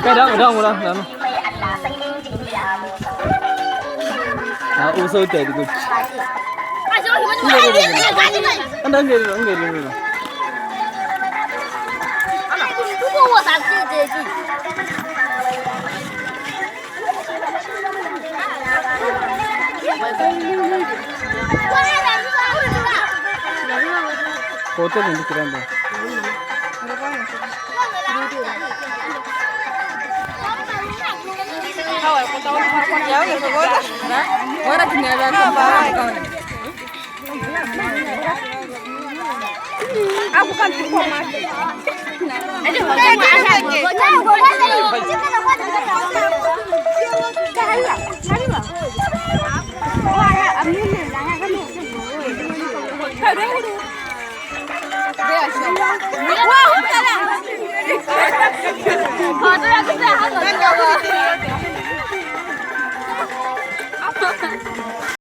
cái đó ở đâu đó à u sôi tệ đi anh đang nghe rồi foto ni kira anda bukan